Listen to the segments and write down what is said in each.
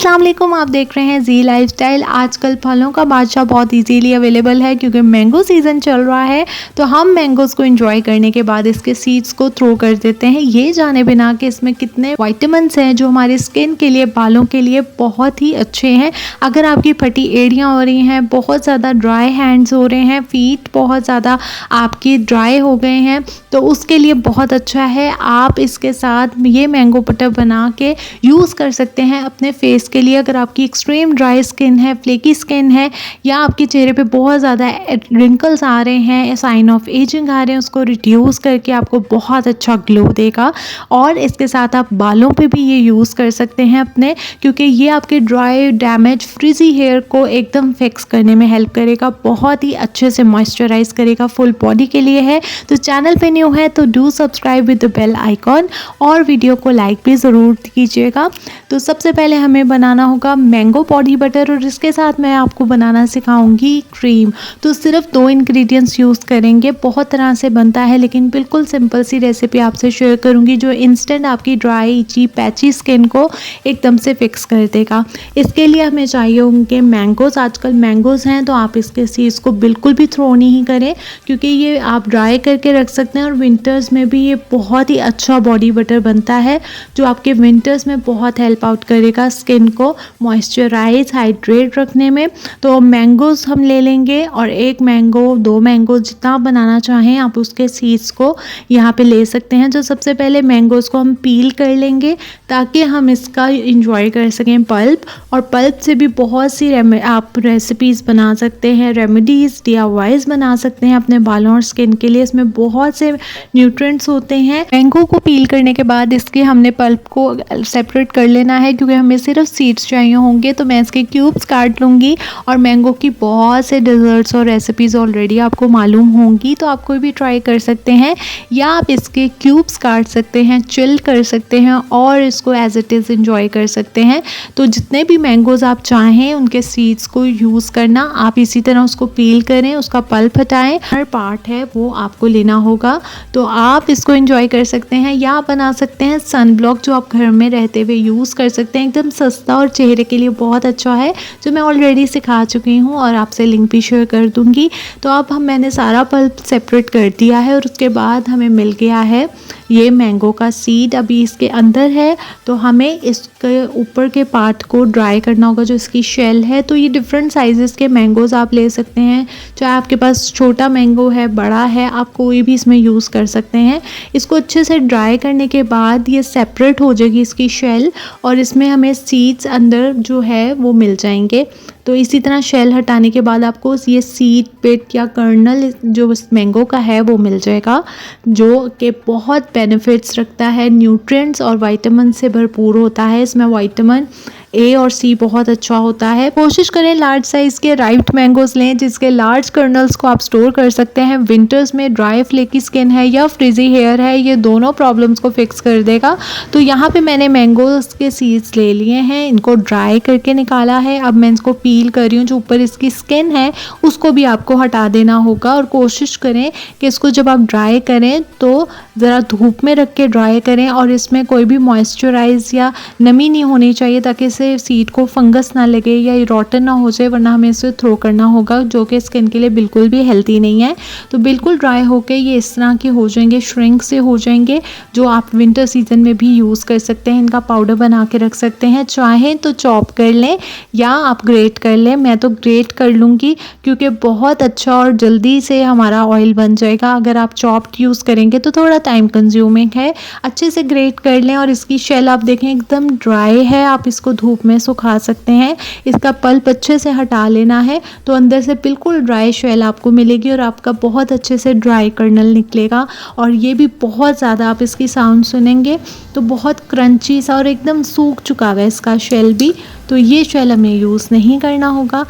अस्सलाम वालेकुम, आप देख रहे हैं जी लाइफस्टाइल। आजकल फलों का बादशाह बहुत इजीली अवेलेबल है क्योंकि मैंगो सीज़न चल रहा है। तो हम मैंगोज़ को एंजॉय करने के बाद इसके सीड्स को थ्रो कर देते हैं, ये जाने बिना कि इसमें कितने विटामिन्स हैं जो हमारी स्किन के लिए, बालों के लिए बहुत ही अच्छे हैं। अगर आपकी फटी एड़ियाँ हो रही हैं, बहुत ज़्यादा ड्राई हैंड्स हो रहे हैं, फीट बहुत ज़्यादा आपकी ड्राई हो गए हैं, तो उसके लिए बहुत अच्छा है। आप इसके साथ ये मैंगो बटर बना के यूज़ कर सकते हैं अपने फेस के लिए। अगर आपकी एक्सट्रीम ड्राई स्किन है, फ्लेकी स्किन है, या आपके चेहरे पे बहुत ज़्यादा रिंकल्स आ रहे हैं, साइन ऑफ एजिंग आ रहे हैं, उसको रिड्यूस करके आपको बहुत अच्छा ग्लो देगा। और इसके साथ आप बालों पे भी ये यूज़ कर सकते हैं अपने, क्योंकि ये आपके ड्राई, डैमेज, फ्रिजी हेयर को एकदम फिक्स करने में हेल्प करेगा, बहुत ही अच्छे से मॉइस्चराइज करेगा, फुल बॉडी के लिए है। तो चैनल पे न्यू है तो do subscribe with the bell icon, और वीडियो को लाइक भी ज़रूर कीजिएगा। तो सबसे पहले हमें बनाना होगा मैंगो बॉडी बटर, और इसके साथ मैं आपको बनाना सिखाऊंगी क्रीम। तो सिर्फ 2 इंग्रेडिएंट्स यूज़ करेंगे, बहुत तरह से बनता है लेकिन बिल्कुल सिंपल सी रेसिपी आपसे शेयर करूंगी जो इंस्टेंट आपकी ड्राई, इची, पैची स्किन को एकदम से फिक्स कर देगा। इसके लिए हमें चाहिए होंगे मैंगोज़। आजकल मैंगोज़ हैं तो आप इसके सीड्स को बिल्कुल भी थ्रो नहीं करें, क्योंकि ये आप ड्राई करके रख सकते हैं, और विंटर्स में भी ये बहुत ही अच्छा बॉडी बटर बनता है जो आपके विंटर्स में बहुत हेल्प आउट करेगा स्किन को मॉइस्चराइज, हाइड्रेट रखने में। तो मैंगोज़ हम ले लेंगे, और 1 मैंगो, 2 मैंगो, जितना आप बनाना चाहें आप उसके सीड्स को यहाँ पे ले सकते हैं। जो सबसे पहले मैंगोज़ को हम पील कर लेंगे ताकि हम इसका इंजॉय कर सकें पल्प। और पल्प से भी बहुत सी आप रेसिपीज़ बना सकते हैं, रेमेडीज़, DIYs बना सकते हैं अपने बालों और स्किन के लिए। इसमें बहुत से न्यूट्रिएंट्स होते हैं। मैंगो को पील करने के बाद इसके हमने पल्प को सेपरेट कर लेना है, क्योंकि हमें सिर्फ सीड्स चाहिए होंगे। तो मैं इसके क्यूब्स काट लूँगी, और मैंगो की बहुत से डिज़र्ट्स और रेसिपीज़ ऑलरेडी आपको मालूम होंगी, तो आप कोई भी ट्राई कर सकते हैं, या आप इसके क्यूब्स काट सकते हैं, चिल कर सकते हैं, और इसको एज इट इज़ एंजॉय कर सकते हैं। तो जितने भी मैंगोज़ आप चाहें उनके सीड्स को यूज़ करना, आप इसी तरह उसको पील करें, उसका पल्प हटाएं, हर पार्ट है वो आपको लेना होगा। तो आप इसको एंजॉय कर सकते हैं, या बना सकते हैं सन ब्लॉक जो आप घर में रहते हुए यूज़ कर सकते हैं, एकदम सस्ता और चेहरे के लिए बहुत अच्छा है, जो मैं ऑलरेडी सिखा चुकी हूँ और आपसे लिंक भी शेयर कर दूँगी। तो अब मैंने सारा पल्प सेपरेट कर दिया है, और उसके बाद हमें मिल गया है ये मैंगो का सीड अभी इसके अंदर है। तो हमें इसके ऊपर के पार्ट को ड्राई करना होगा, जो इसकी शेल है। तो ये डिफरेंट साइज़ेस के मैंगोज़ आप ले सकते हैं, चाहे आपके पास छोटा मैंगो है, बड़ा है, आप कोई भी इसमें यूज़ कर सकते हैं। इसको अच्छे से ड्राई करने के बाद ये सेपरेट हो जाएगी इसकी शेल, और इसमें हमें सीड्स अंदर जो है वो मिल जाएंगे। तो इसी तरह शेल हटाने के बाद आपको ये सीड पिट या कर्नल जो मैंगो का है वो मिल जाएगा, जो कि बहुत बेनिफिट्स रखता है, न्यूट्रिएंट्स और विटामिन से भरपूर होता है। इसमें विटामिन A और C बहुत अच्छा होता है। कोशिश करें लार्ज साइज़ के राइप्ड मैंगोज़ लें, जिसके लार्ज कर्नल्स को आप स्टोर कर सकते हैं। विंटर्स में ड्राई, फ्लेकी स्किन है या फ्रिजी हेयर है, ये दोनों प्रॉब्लम्स को फिक्स कर देगा। तो यहाँ पे मैंने मैंगोज़ के सीड्स ले लिए हैं, इनको ड्राई करके निकाला है। अब मैं इसको पील कर रही हूँ। जो ऊपर इसकी स्किन है उसको भी आपको हटा देना होगा, और कोशिश करें कि इसको जब आप ड्राई करें तो ज़रा धूप में रख के ड्राई करें, और इसमें कोई भी मॉइस्चराइज या नमी नहीं होनी चाहिए, ताकि इसे सीड को फंगस ना लगे या रॉटन ना हो जाए, वरना हमें इसे थ्रो करना होगा, जो कि स्किन के लिए बिल्कुल भी हेल्थी नहीं है। तो बिल्कुल ड्राई होके ये इस तरह के हो जाएंगे, श्रिंक से हो जाएंगे, जो आप विंटर सीजन में भी यूज़ कर सकते हैं। इनका पाउडर बना के रख सकते हैं, चाहें तो चॉप कर लें या आप ग्रेट कर लें। मैं तो ग्रेट कर लूँगी, क्योंकि बहुत अच्छा और जल्दी से हमारा ऑयल बन जाएगा। अगर आप चॉप्ड यूज़ करेंगे तो थोड़ा टाइम कंज्यूमिंग है। अच्छे से ग्रेट कर लें, और इसकी शेल आप देखें एकदम ड्राई है, आप इसको धूप में सुखा सकते हैं। इसका पल्प अच्छे से हटा लेना है, तो अंदर से बिल्कुल ड्राई शेल आपको मिलेगी, और आपका बहुत अच्छे से ड्राई कर्नल निकलेगा। और ये भी बहुत ज़्यादा, आप इसकी साउंड सुनेंगे तो बहुत क्रंची सा, और एकदम सूख चुका है इसका शेल भी। तो ये शेल हमें यूज़ नहीं करना होगा।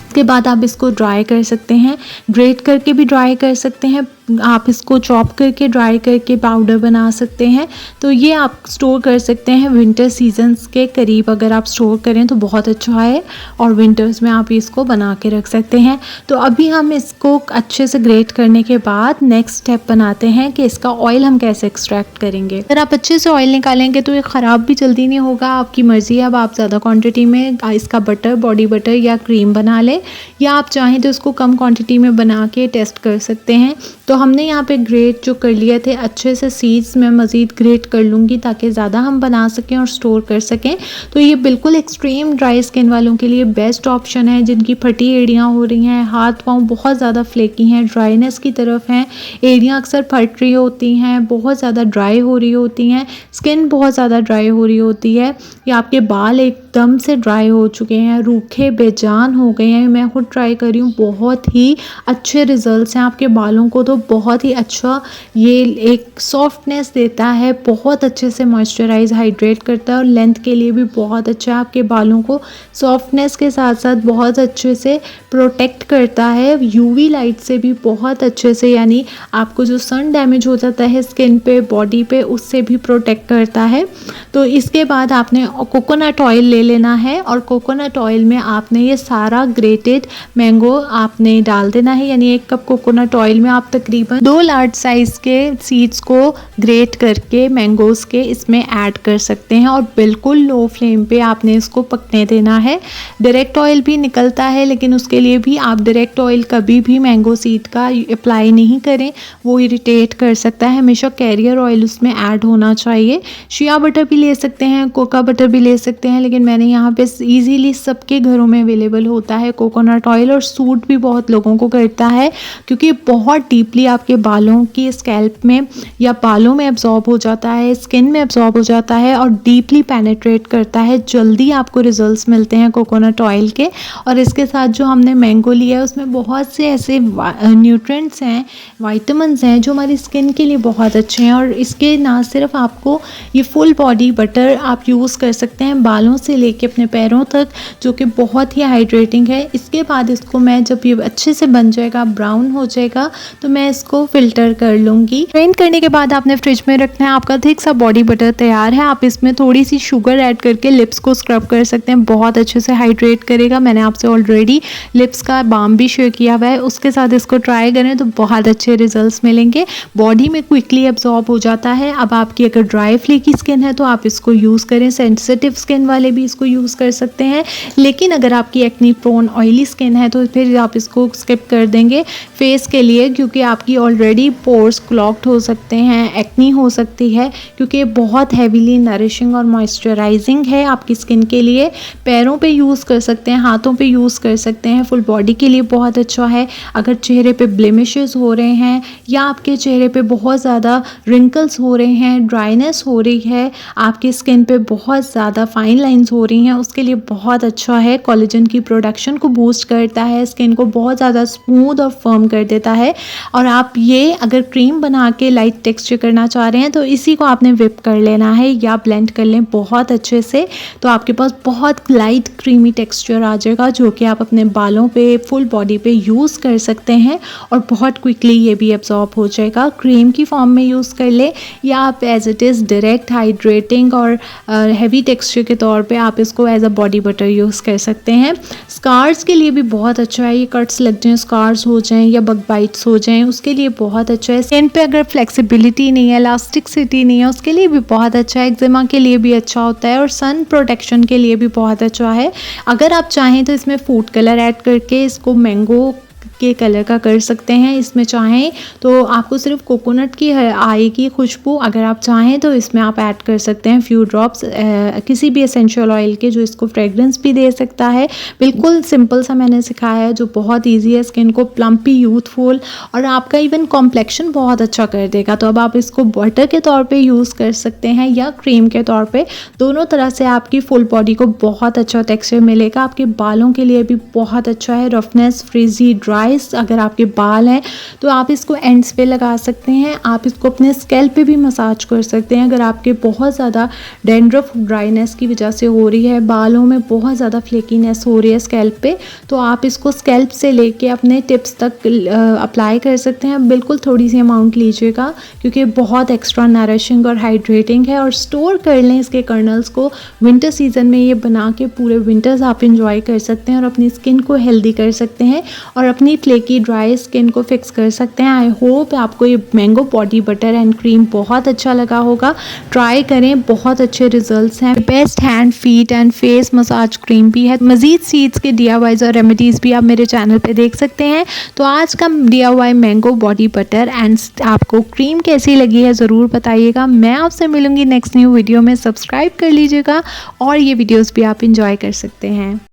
उसके बाद आप इसको ड्राई कर सकते हैं, ग्रेट करके भी ड्राई कर सकते हैं, आप इसको चॉप करके ड्राई करके पाउडर बना सकते हैं। तो ये आप स्टोर कर सकते हैं विंटर सीजन्स के करीब, अगर आप स्टोर करें तो बहुत अच्छा है, और विंटर्स में आप इसको बना के रख सकते हैं। तो अभी हम इसको अच्छे से ग्रेट करने के बाद नेक्स्ट स्टेप बनाते हैं कि इसका ऑयल हम कैसे एक्सट्रैक्ट करेंगे। अगर आप अच्छे से ऑयल निकालेंगे तो ये ख़राब भी जल्दी नहीं होगा, आपकी मर्ज़ी है। अब आप ज़्यादा क्वांटिटी में इसका बटर, बॉडी बटर या क्रीम बना लें, या आप चाहें तो इसको कम क्वांटिटी में बना के टेस्ट कर सकते हैं। तो हमने यहाँ पे ग्रेट जो कर लिए थे अच्छे से, सीड्स में मज़ीद ग्रेट कर लूँगी ताकि ज़्यादा हम बना सकें और स्टोर कर सकें। तो ये बिल्कुल एक्सट्रीम ड्राई स्किन वालों के लिए बेस्ट ऑप्शन है, जिनकी फटी एड़ियाँ हो रही हैं, हाथ पाँव बहुत ज़्यादा फ्लेकी हैं, ड्राइनेस की तरफ हैं, एड़ियाँ अक्सर फट रही होती हैं, बहुत ज़्यादा ड्राई हो रही होती हैं, स्किन बहुत ज़्यादा ड्राई हो रही होती है, या आपके बाल एकदम से ड्राई हो चुके हैं, रूखे बेजान हो गए हैं। मैं खुद ट्राई कर रही हूँ, बहुत ही अच्छे रिजल्ट्स हैं आपके बालों को। तो बहुत ही अच्छा ये एक सॉफ्टनेस देता है, बहुत अच्छे से मॉइस्चराइज हाइड्रेट करता है, और लेंथ के लिए भी बहुत अच्छा है। आपके बालों को सॉफ्टनेस के साथ साथ बहुत अच्छे से प्रोटेक्ट करता है, यूवी लाइट से भी बहुत अच्छे से, यानी आपको जो सन डैमेज हो जाता है स्किन पे, बॉडी पे, उससे भी प्रोटेक्ट करता है। तो इसके बाद आपने कोकोनट ऑयल ले लेना है, और कोकोनट ऑयल में आपने ये सारा ग्रेटेड मैंगो आपने डाल देना है, यानी 1 कप कोकोनट ऑयल में आप तकरीबन 2 लार्ज साइज़ के सीड्स को ग्रेट करके मैंगोज़ के इसमें ऐड कर सकते हैं, और बिल्कुल लो फ्लेम पे आपने इसको पकने देना है। डायरेक्ट ऑयल भी निकलता है, लेकिन उसके लिए भी आप डायरेक्ट ऑयल कभी भी मैंगो सीड का अप्लाई नहीं करें, वो इरिटेट कर सकता है। हमेशा कैरियर ऑयल उसमें ऐड होना चाहिए। शिया बटर भी ले सकते हैं, कोका बटर भी ले सकते हैं, लेकिन मैंने यहाँ पे ईजीली सबके घरों में अवेलेबल होता है कोकोनट ऑयल, और सूट भी बहुत लोगों को करता है, क्योंकि बहुत डीपली आपके बालों की स्कैल्प में या बालों में एब्जॉर्ब हो जाता है, स्किन में एब्जॉर्ब हो जाता है, और डीपली पेनेट्रेट करता है। जल्दी आपको रिजल्ट्स मिलते हैं कोकोनट ऑयल के। और इसके साथ जो हमने मैंगो लिया है उसमें बहुत से ऐसे न्यूट्रिएंट्स हैं, वाइटामिन्स हैं, जो हमारी स्किन के लिए बहुत अच्छे हैं। और इसके ना सिर्फ आपको ये फुल बॉडी बटर आप यूज़ कर सकते हैं बालों से लेके अपने पैरों तक, जो कि बहुत ही हाइड्रेटिंग है। इसके बाद इसको मैं, जब ये अच्छे से बन जाएगा, ब्राउन हो जाएगा, तो मैं इसको फ़िल्टर कर लूँगी। ग्राइंड करने के बाद आपने फ्रिज में रखना है। आपका थिक सा बॉडी बटर तैयार है। आप इसमें थोड़ी सी शुगर ऐड करके लिप्स को स्क्रब कर सकते हैं, बहुत अच्छे से हाइड्रेट करेगा। मैंने आपसे ऑलरेडी लिप्स का बाम भी शेयर किया हुआ है, उसके साथ इसको ट्राई करें तो बहुत अच्छे रिजल्ट्स मिलेंगे। बॉडी में क्विकली एब्जॉर्ब हो जाता है। अब आपकी अगर ड्राई फ्लेकी स्किन है तो आप इसको यूज़ करें, सेंसिटिव स्किन वाले भी इसको यूज़ कर सकते हैं, लेकिन अगर आपकी एक्नी प्रोन ऑयली स्किन है तो फिर आप इसको स्किप कर देंगे फेस के लिए, क्योंकि आपकी ऑलरेडी पोर्स क्लॉग्ड हो सकते हैं, एक्नी हो सकती है, क्योंकि बहुत हैवीली नरिशिंग और मॉइस्चराइजिंग है आपकी स्किन के लिए। पैरों पे यूज़ कर सकते हैं, हाथों पे यूज़ कर सकते हैं, फुल बॉडी के लिए बहुत अच्छा है। अगर चेहरे पे ब्लेमिशेस हो रहे हैं, या आपके चेहरे पे बहुत ज़्यादा रिंकल्स हो रहे हैं, ड्राइनेस हो रही है, आपकी स्किन पे बहुत ज़्यादा फाइन लाइंस हो रही हैं, उसके लिए बहुत अच्छा है। कोलेजन की प्रोडक्शन को बूस्ट करता है, स्किन को बहुत ज़्यादा स्मूथ और फर्म कर देता है। और आप ये अगर क्रीम बना के लाइट टेक्सचर करना चाह रहे हैं तो इसी को आपने विप कर लेना है या ब्लेंड कर लें बहुत अच्छे से, तो आपके पास बहुत लाइट क्रीमी टेक्सचर आ जाएगा, जो कि आप अपने बालों पे, फुल बॉडी पे यूज़ कर सकते हैं, और बहुत क्विकली ये भी एब्जॉर्ब हो जाएगा। क्रीम की फॉर्म में यूज़ कर ले, या आप as it is direct hydrating और हैवी टेक्सचर के तौर पे आप इसको as a body butter use कर सकते हैं। स्कार्स के लिए भी बहुत अच्छा है, ये कट्स लग जाएँ, स्कार्स हो जाएँ या बग बाइट्स हो जाएँ, उसके लिए बहुत अच्छा है। स्किन पे अगर फ्लेक्सिबिलिटी नहीं है, इलास्टिसिटी नहीं है, उसके लिए भी बहुत अच्छा है। एक्जिमा के लिए भी अच्छा होता है, और सन प्रोटेक्शन के लिए भी बहुत अच्छा है। अगर आप चाहें तो इसमें फूड कलर ऐड करके इसको मैंगो के कलर का कर सकते हैं। इसमें चाहें तो आपको सिर्फ कोकोनट की आएगी खुशबू, अगर आप चाहें तो इसमें आप ऐड कर सकते हैं फ्यू ड्रॉप्स किसी भी एसेंशियल ऑयल के, जो इसको फ्रेगरेंस भी दे सकता है। बिल्कुल सिंपल सा मैंने सिखाया है, जो बहुत ईजी है, स्किन को प्लम्पी, यूथफुल, और आपका इवन कॉम्प्लेक्शन बहुत अच्छा कर देगा। तो अब आप इसको बटर के तौर पे यूज़ कर सकते हैं या क्रीम के तौर पे, दोनों तरह से आपकी फुल बॉडी को बहुत अच्छा टेक्सचर मिलेगा। आपके बालों के लिए भी बहुत अच्छा है, रफनेस, फ्रिजी, ड्राई ड्राइस अगर आपके बाल हैं तो आप इसको एंड्स पे लगा सकते हैं। आप इसको अपने स्कैल्प पे भी मसाज कर सकते हैं। अगर आपके बहुत ज़्यादा डैंड्रफ ड्राइनेस की वजह से हो रही है, बालों में बहुत ज़्यादा फ्लेकीनेस हो रही है स्कैल्प पे, तो आप इसको स्कैल्प से लेके अपने टिप्स तक अप्लाई कर सकते हैं। बिल्कुल थोड़ी सी अमाउंट लीजिएगा क्योंकि बहुत एक्स्ट्रा नरिशिंग और हाइड्रेटिंग है। और स्टोर कर लें इसके कर्नल्स को, विंटर सीजन में ये बना के पूरे विंटर्स आप इंजॉय कर सकते हैं और अपनी स्किन को हेल्दी कर सकते हैं और अपनी फ्लेकी ड्राई स्किन को फिक्स कर सकते हैं। आई होप आपको ये mango body butter and cream बहुत अच्छा लगा होगा। ट्राई करें, बहुत अच्छे रिजल्ट्स हैं। Best hand, feet and face massage cream भी है। मजीद सीड्स के DIYs और रेमेडीज़ भी आप मेरे चैनल पे देख सकते हैं। तो आज का DIY mango body butter and आपको क्रीम कैसी लगी है ज़रूर बताइएगा। मैं आपसे मिलूंगी नेक्स्ट न्यू वीडियो में। सब्सक्राइब कर लीजिएगा और ये वीडियोस भी आप इंजॉय कर सकते हैं।